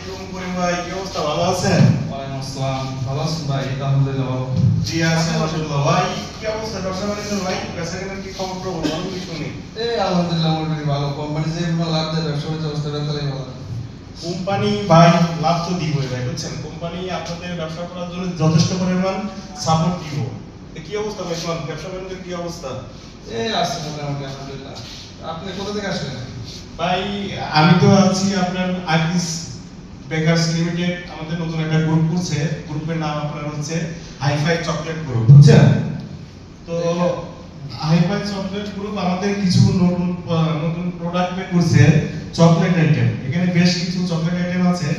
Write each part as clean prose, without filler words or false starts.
আলাইকুম করিম ভাই, কি অবস্থা? ভালো আছেন? ওয়ালাইকুম আসসালাম। ভালো আছেন ভাই? আলহামদুলিল্লাহ ভালো। জি আছি মাশাআল্লাহ। ভাই কি অবস্থা? ব্যবসা বাণিজ্য ভাই, বেচাকেনার কি খবর টবর বলেন কি শুনি? আলহামদুলিল্লাহ মোটামুটি ভালো। কোম্পানি যে লাভ দেয় ব্যবসা বাণিজ্য অবস্থা বেতালাই ভালো। কোম্পানি ভাই লাভ তো দিবই ভাই, বুঝছেন? কোম্পানি আপনাদের ব্যবসা করার জন্য যথেষ্ট পরিমাণ সাপোর্ট দিব। কি অবস্থা ভাই, কোন ব্যবসা বাণিজ্যের কি অবস্থা? আছে মোটামুটি আলহামদুলিল্লাহ। আপনি কোথা থেকে আসলেন? ভাই আমি তো আছি আপনার আকিস বেকার্স লিমিটেড, আমাদের নতুন একটা গ্রুপ করছে, গ্রুপের নাম আপনার হচ্ছে হাইফাই চকলেট গ্রুপ, বুঝছেন? তো হাইফাই চকলেট গ্রুপ আমাদের কিছু নতুন নতুন প্রোডাক্ট বের করছে, চকলেট আইটেম। এখানে বেশ কিছু চকলেট আইটেম আছে।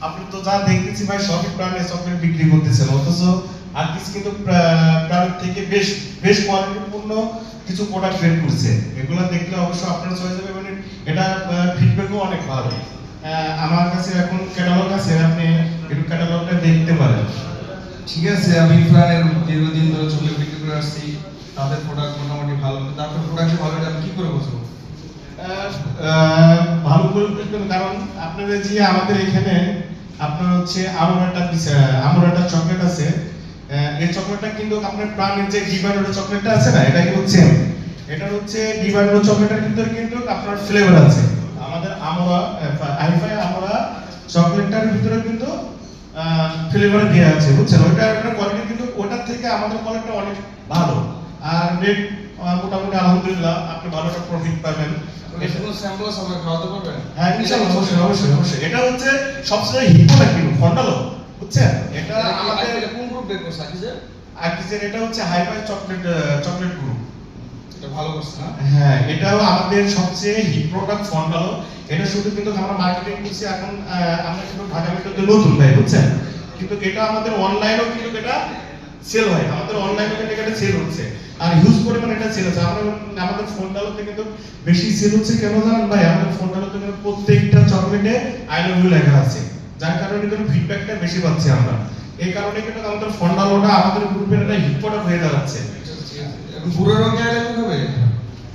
আপনি তো যা দেখতেছি ভাই সবই ব্র্যান্ডের চকলেট বিক্রি করতেছেন, অথচ আকিস কিন্তু ব্র্যান্ড থেকে বেশ বেশ কোয়ালিটিপূর্ণ কিছু প্রোডাক্ট বের করছে। এগুলো দেখলে অবশ্য আপনার চয়েস হবে, মানে এটা ফিডব্যাকও অনেক ভালো। আমার কাছে এখন ক্যাটালগ আছে, আপনি একটু ক্যাটালগটা দেখতে পারেন। ঠিক আছে, আমি ইরফানের দীর্ঘদিন ধরে চকলেট বিক্রি করে আসছি। তাদের প্রোডাক্ট মোটামুটি ভালো, কিন্তু আপনার প্রোডাক্ট ভালো এটা আমি কি করে বুঝবো? ভালো করে বুঝবেন, কারণ আপনাদের যে আমাদের এখানে আপনার হচ্ছে আমরাটা চকলেট আছে। এই চকলেটটা কিন্তু আপনার প্রাণের যে ডিভাইনো চকলেটটা আছে না, এটা কিন্তু সেম। এটা হচ্ছে ডিভাইনো চকলেটের ভিতরে কিন্তু আপনার ফ্লেভার আছে। আমাদের আমরা হাইফাই আমরা চকলেটটার ভিতরে কিন্তু ফ্লেভার দেওয়া আছে, বুঝছেন? ওইটার কোয়ালিটি কিন্তু ওটার থেকে আমাদের কোয়ালিটি অনেক ভালো। আর রেট মোটামুটি আলহামদুলিল্লাহ আপনি ভালো একটা প্রফিট পাবেন। কোনো স্যাম্পল সবাই খাওয়াতে পারবেন? হ্যাঁ ইনশাআল্লাহ, অবশ্যই অবশ্যই অবশ্যই। এটা হচ্ছে সবচেয়ে হিট প্রোডাক্ট কিন্তু ফন্ডালো, বুঝছেন? এটা আমাদের কোন গ্রুপ বের করছে আকিজের? আকিজের এটা হচ্ছে হাইফাই চকলেট গ্রুপ। এটা ভালো করছে না? হ্যাঁ, এটাও আমাদের সবচেয়ে হিট প্রোডাক্ট ফন্ডালো। এটা শুধু কিন্তু আমরা মার্কেটিং করছি এখন, আমরা কিন্তু ঢাকা মেট্রোতে নতুন ভাই, বুঝছেন? কিন্তু এটা আমাদের অনলাইনেও কিন্তু এটা সেল হয়, আমাদের অনলাইনে কিন্তু এটা সেল হচ্ছে, আর হিউজ পরিমাণে এটা সেল হচ্ছে। আমাদের ফন্ডালোতে কিন্তু বেশি সেল হচ্ছে কেন জানেন ভাই? আমাদের ফন্ডালোতে কিন্তু প্রত্যেকটা চকলেটে আই লাভ ইউ লেখা আছে, যার কারণে কিন্তু ফিডব্যাকটা বেশি পাচ্ছি আমরা। এই কারণে কিন্তু আমাদের ফন্ডালোটা আমাদের গ্রুপের একটা হিট প্রোডাক্ট হয়ে দাঁড়াচ্ছে। পুরো রঙে আইলেন হবে?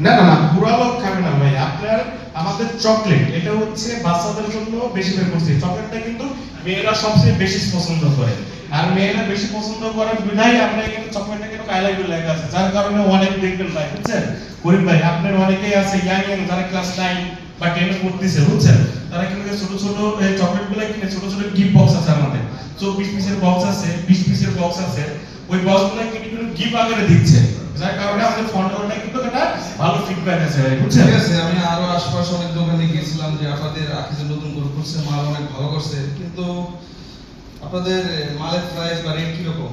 না না না, পুরা লোক খাবে না ভাই। আপনার আমাদের চকলেট এটা হচ্ছে বাচ্চাদের জন্য বেশি বের করছি। চকলেটটা কিন্তু মেয়েরা সবচেয়ে বেশি পছন্দ করে, আর মেয়েরা বেশি পছন্দ করার বিধায় আমরা এখানে চকলেটটা কিন্তু আই লাভ ইউ লেখা আছে, যার কারণে অনেক দেখবেন ভাই, বুঝছেন? গরিব ভাই আপনার অনেকেই আছে ইয়াং যারা ক্লাস 9 বা 10 এ পড়তেছে, বুঝছেন? তারা কিন্তু ছোট ছোট এই চকলেটগুলো কিনে, ছোট ছোট গিফট বক্স আছে আমাদের, 24 পিসের বক্স আছে, 20 পিসের বক্স আছে। ওই বক্সগুলো কিনে কিন্তু গিফট আকারে দিচ্ছে, যার কারণে আমাদের ফন্ডটা কিন্তু একটা ভালো ফিডব্যাক আছে ভাই, বুঝছেন? ঠিক আছে, আমি আরো আশপাশে অনেক দোকানে গিয়েছিলাম যে আপনাদের আকিজের নতুন গ্রুপ করছে, মাল অনেক ভালো করছে, কিন্তু আপনাদের মালের প্রাইস বা রেট কি রকম?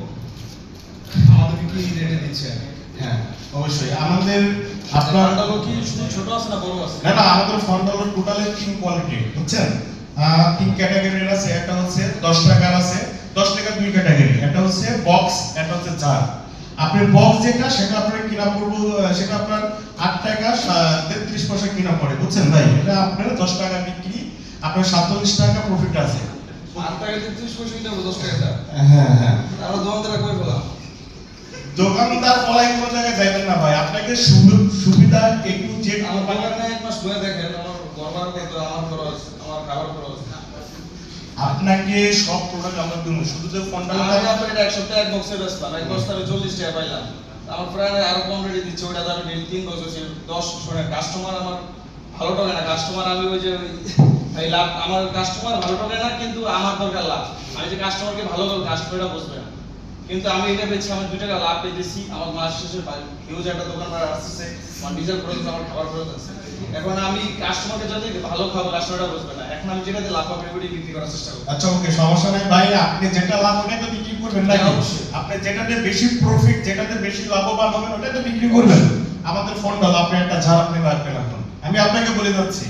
আমাদেরকে কি রেটে দিচ্ছেন? হ্যাঁ অবশ্যই। আমাদের আপনার ফন্ডালো কি শুধু ছোট আছে না বড় আছে? না না, আমাদের ফন্ডালো টোটালি 3 কোয়ালিটি, বুঝছেন? 3 ক্যাটাগরির আছে। একটা হচ্ছে 10 টাকার আছে, 10 টাকা 2 ক্যাটাগরি। একটা হচ্ছে বক্স, একটা হচ্ছে জার। আপনি বক্স যেটা সেটা আপনার কিনা পড়বো, সেটা আপনার 8 টাকা 33 পয়সা কিনা পড়ে, বুঝছেন ভাই? এটা আপনার 10 টাকা বিক্রি, আপনার 47 টাকা প্রফিট আছে। 8 টাকা 33 পয়সা কিনা 10 টাকা। হ্যাঁ হ্যাঁ, আমরা দোকানদার কই বলা? দোকানদার বলাই কোনো জায়গায় যাবেন না ভাই, আপনাকে সুবিধা একটু যে আমার বাগানে এক মাস ঘুরে দেখেন, আমার গরবার করতে, আমার খরচ, আমার খাবার খরচ। আপনাকে সব প্রোডাক্ট আমরা দেবো, শুধু যে ফন্ডালো আমি আপনার এটা এক সপ্তাহে এক বক্সে বেচলাম, এক বস্তা আমি 40 টাকা পাইলাম। আমার প্রায় আরো কম রেটে দিচ্ছে, ওটা তো আমি ডেলি 3 বক্স হচ্ছে 10 শুনে কাস্টমার আমার ভালো টাকা না, কাস্টমার আমি ওই যে এই লাভ, আমার কাস্টমার ভালো টাকা না, কিন্তু আমার দরকার লাভ। আমি যে কাস্টমারকে ভালো করব, কাস্টমারটা বুঝবে না, কিন্তু আমি এটা বেচে আমার 2 টাকা লাভ পেয়েছি। আমার মাস শেষে হিউজ একটা দোকান ভাড়া আসছে, আমার ডিজেল খরচ, আমার খাবার খরচ আছে। এখন আমি কাস্টমারকে যদি ভালো খাবো, কাস্টমারটা বুঝবে না, এখন আমি যেটাতে লাভ পাবো ওইটাই বিক্রি করার চেষ্টা করব। আচ্ছা ওকে, সমস্যা নাই ভাই। আপনি যেটা লাভ ওটাই তো বিক্রি করবেন না? অবশ্যই। আপনি যেটাতে বেশি প্রফিট, যেটাতে বেশি লাভবান হবেন ওটাই তো বিক্রি করবেন। আমাদের ফন্ডালো আপনি একটা ঝাড় আপনি রাখবেন। এখন আমি আপনাকে বলে যাচ্ছি,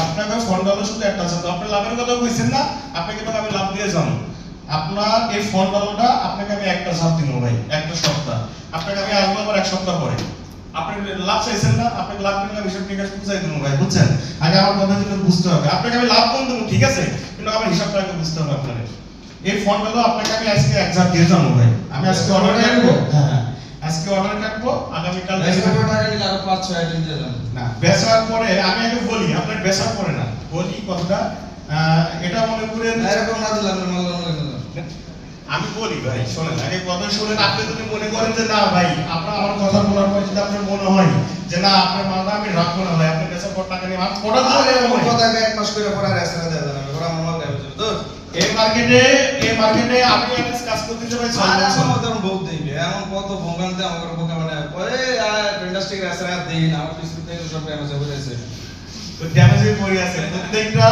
আপনাকে ফন্ডালো শুধু একটা আছে, তো আপনি লাভের কথা কইছেন না, আপনাকে তো আমি লাভ দিয়ে যাবো। আপনার এই ফন্ডালোটা আপনাকে আমি একটা ঝাড় দিব ভাই, একটা সপ্তাহ। আপনাকে আমি আসবো আবার 1 সপ্তাহ পরে। আপনি লাভ চাইছেন না, আপনাকে লাভ কিনলে হিসাব নিকাশ বুঝাই দেবো ভাই, বুঝছেন? আগে আমার কথা কিন্তু বুঝতে হবে। আপনাকে আমি লাভ কোন দেবো ঠিক আছে, কিন্তু আমার হিসাবটা আগে বুঝতে হবে আপনাদের। এই ফন্ডালো আপনাকে আমি আজকে 1 ঝাড় দিয়ে যাবো ভাই। আমি আজকে অর্ডার কাটবো। হ্যাঁ আজকে অর্ডার কাটবো, আগামীকাল টাকা নিলে আরো 5-6 আইটেম দিয়ে দেন। না, বেচার পরে আমি আগে বলি, আপনার বেচার পরে না বলি কথাটা। এটা মনে করেন এরকম না দিলে আপনার মাল লাগবে না। আমি বলি ভাই শোনেন আগে কথা শুনেন। আপনি যদি মনে করেন যে না ভাই আপনার আমার কথা বলার পর যদি আপনার মনে হয় যে না আপনার মালটা আমি রাখবো না ভাই আপনার কাছে পর টাকা নিয়ে আমার পড়া আরে এমন কথা এক মাস করে পরে আর এক্সট্রা দেয়া যাবে না। ওরা মাল দেবে তো এই মার্কেটে আমি এমএস কাজ করতে যাই ভাই আর 6 এখন বছর। ওদের বহুত দিবে এমন কত ভঙ্গান্তে আমাদের বোকা মানে ওই ইন্ডাস্ট্রির এক্সট্রা দেই না আমার পিছু থেকে সব ড্যামেজ হয়ে যাচ্ছে। তো ড্যামেজে পড়ে আছে প্রত্যেকটা।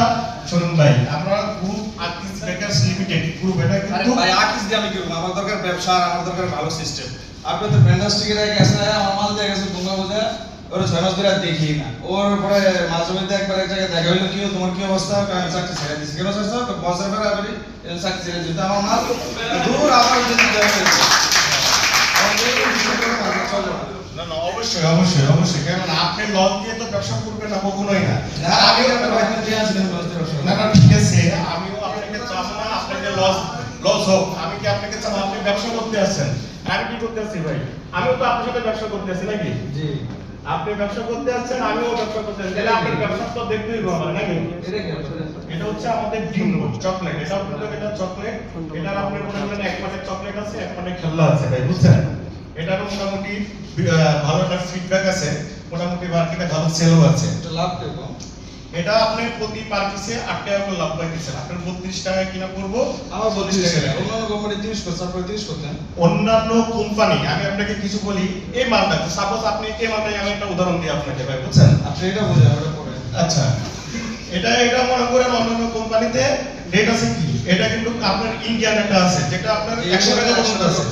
শুনুন ভাই আমরা group artist bakers limited group এটা আরে কিন্তু ভাই আর্টিস্ট দিয়ে আমি কি করব? আমার দরকার ব্যবসা আর আমার দরকার ভালো সিস্টেম। আপনি তো ইন্ডাস্ট্রির আগে এক্সট্রা আমার মাল দিয়ে গেছে ভঙ্গা বোঝা ওর 6 মাস ধরে দেখি না। ওর পরে মাঝে মধ্যে একবার এক জায়গায় দেখা হইলো কি তোমার কি অবস্থা? আমি চাকরি ছেড়ে দিছি। কেন স্যার? তো বসের পরে আপনি চাকরি ছেড়ে দিতে আমার মাল দূর আমার যদি দেখে না না অবশ্যই কারণ আপনি লস দিয়ে তো ব্যবসা করবেন না কখনোই না। না আমি আপনার বাইরে দিয়ে আসবেন ব্যবসা। না না ঠিক আছে আমিও আপনাকে চাবো না আপনাকে লস হোক। আমি কি আপনাকে চাবো আপনি ব্যবসা করতে আসছেন? আমি কি করতে আসছি ভাই? আমিও তো আপনার সাথে ব্যবসা করতে আসছি নাকি? জি আপনি ব্যবসা করতে আসছেন আমিও ব্যবসা করতে আসছি। তাহলে আপনার ব্যবসা তো দেখতেই হবে আমার নাকি? এটা কি আপনার? এটা হচ্ছে আমাদের ডিম চকলেট। এটা আপনাদের এটা চকলেট। এটার আপনার মনে করেন এক পাটে চকলেট আছে এক পাটে খেলনা আছে ভাই বুঝছেন? এটারও মোটামুটি ভালো একটা ফিডব্যাক আছে। মোটামুটি মার্কেটে ভালো সেলও আছে। এটা লাভ কিরকম? এটা আপনি প্রতি পার পিসে 8 টাকা করে লাভ পাইতেছেন। আপনার 32 টাকা কিনা পড়বো আমার 40 32 টাকা। টাকা। অন্যান্য কোম্পানি 30 করছে, আপনারা 30 করতেন। অন্যান্য কোম্পানি আমি আপনাকে কিছু বলি এই মালটা সাপোজ আপনি এই মালটাই আমি একটা উদাহরণ দিই আপনাকে ভাই বুঝছেন? আপনি এটা বোঝেন ওটা পড়ে। আচ্ছা এটা মনে করেন অন্যান্য কোম্পানিতে রেট আছে কি? এটা কিন্তু আপনার ইন্ডিয়ান একটা আছে যেটা আপনার 100 টাকা পর্যন্ত আছে।